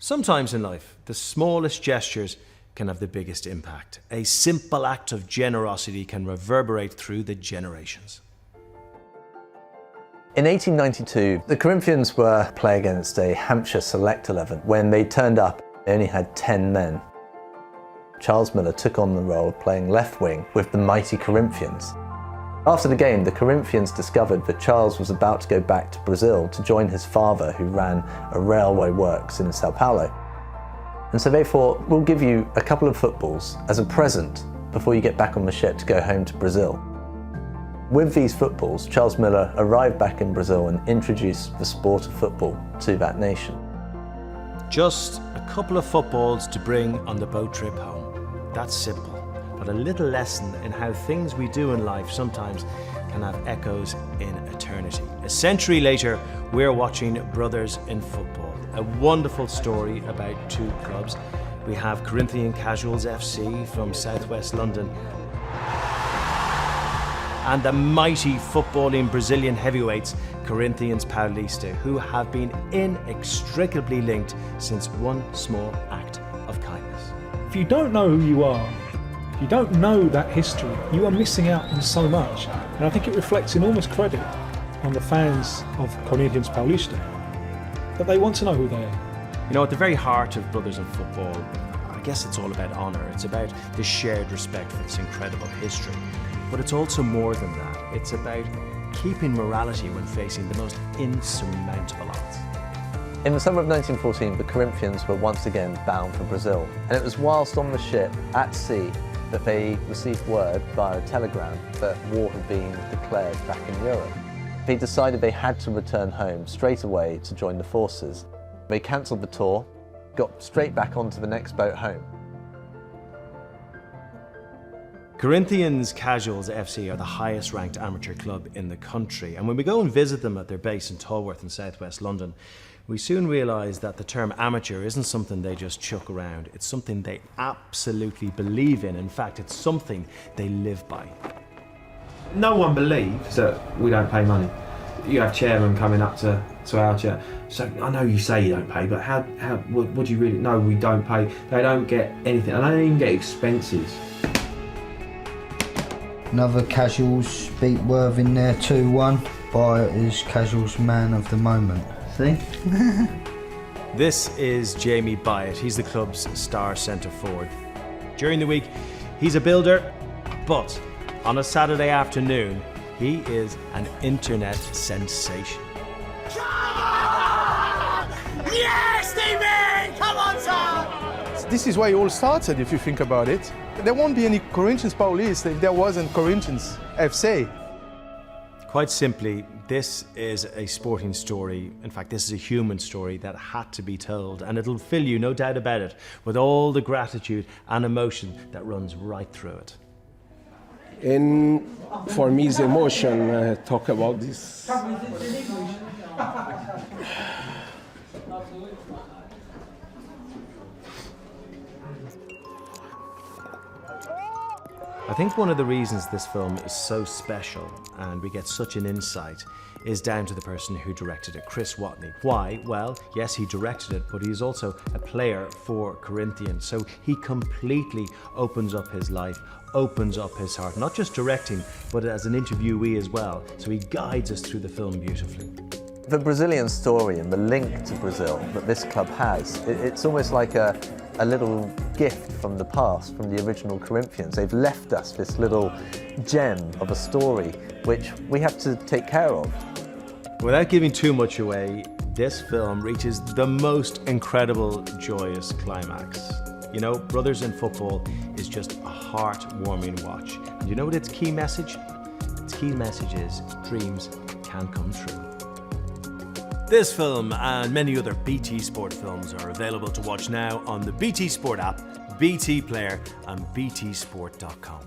Sometimes in life, the smallest gestures can have the biggest impact. A simple act of generosity can reverberate through the generations. In 1892, the Corinthians were playing against a Hampshire Select 11. When they turned up, they only had 10 men. Charles Miller took on the role of playing left wing with the mighty Corinthians. After the game, the Corinthians discovered that Charles was about to go back to Brazil to join his father, who ran a railway works in Sao Paulo. And so they thought, we'll give you a couple of footballs as a present before you get back on the ship to go home to Brazil. With these footballs, Charles Miller arrived back in Brazil and introduced the sport of football to that nation. Just a couple of footballs to bring on the boat trip home. That's simple, but a little lesson in how things we do in life sometimes can have echoes in eternity. A century later, we're watching Brothers in Football, a wonderful story about two clubs. We have Corinthian-Casuals FC from southwest London and the mighty footballing Brazilian heavyweights Corinthians Paulista, who have been inextricably linked since one small act of kindness. If you don't know who you are, if you don't know that history, you are missing out on so much. And I think it reflects enormous credit on the fans of Corinthians Paulista, that they want to know who they are. You know, at the very heart of Brothers in Football, I guess it's all about honour. It's about the shared respect for this incredible history. But it's also more than that. It's about keeping morality when facing the most insurmountable odds. In the summer of 1914, the Corinthians were once again bound for Brazil. And it was whilst on the ship at sea that they received word via a telegram that war had been declared back in Europe. They decided they had to return home straight away to join the forces. They cancelled the tour, got straight back onto the next boat home. Corinthians-Casuals FC are the highest ranked amateur club in the country, and when we go and visit them at their base in Tolworth in southwest London, we soon realise that the term amateur isn't something they just chuck around. It's something they absolutely believe in. In fact, it's something they live by. No one believes that we don't pay money. You have chairmen coming up to our chair. So I know you say you don't pay, but what do you really? No, we don't pay. They don't get anything, and they don't even get expenses. Another Casuals beat Worthing there 2-1. Byatt is Casuals man of the moment. See? This is Jamie Byatt. He's the club's star centre forward. During the week, he's a builder, but on a Saturday afternoon, he is an internet sensation. Yes, Stevie! Come on, son! This is why it all started, if you think about it. There won't be any Corinthians Paulista if there wasn't Corinthians FC. Quite simply, this is a sporting story. In fact, this is a human story that had to be told, and it'll fill you, no doubt about it, with all the gratitude and emotion that runs right through it. And for me, it's emotion talk about this. I think one of the reasons this film is so special and we get such an insight is down to the person who directed it, Chris Watney. Why? Well, yes, he directed it, but he's also a player for Corinthians. So he completely opens up his life, opens up his heart, not just directing, but as an interviewee as well. So he guides us through the film beautifully. The Brazilian story and the link to Brazil that this club has, it's almost like a little gift from the past, from the original Corinthians. They've left us this little gem of a story which we have to take care of. Without giving too much away, this film reaches the most incredible, joyous climax. You know, Brothers in Football is just a heart-warming watch. And you know what its key message? Its key message is dreams can come true. This film and many other BT Sport films are available to watch now on the BT Sport app, BT Player and btsport.com.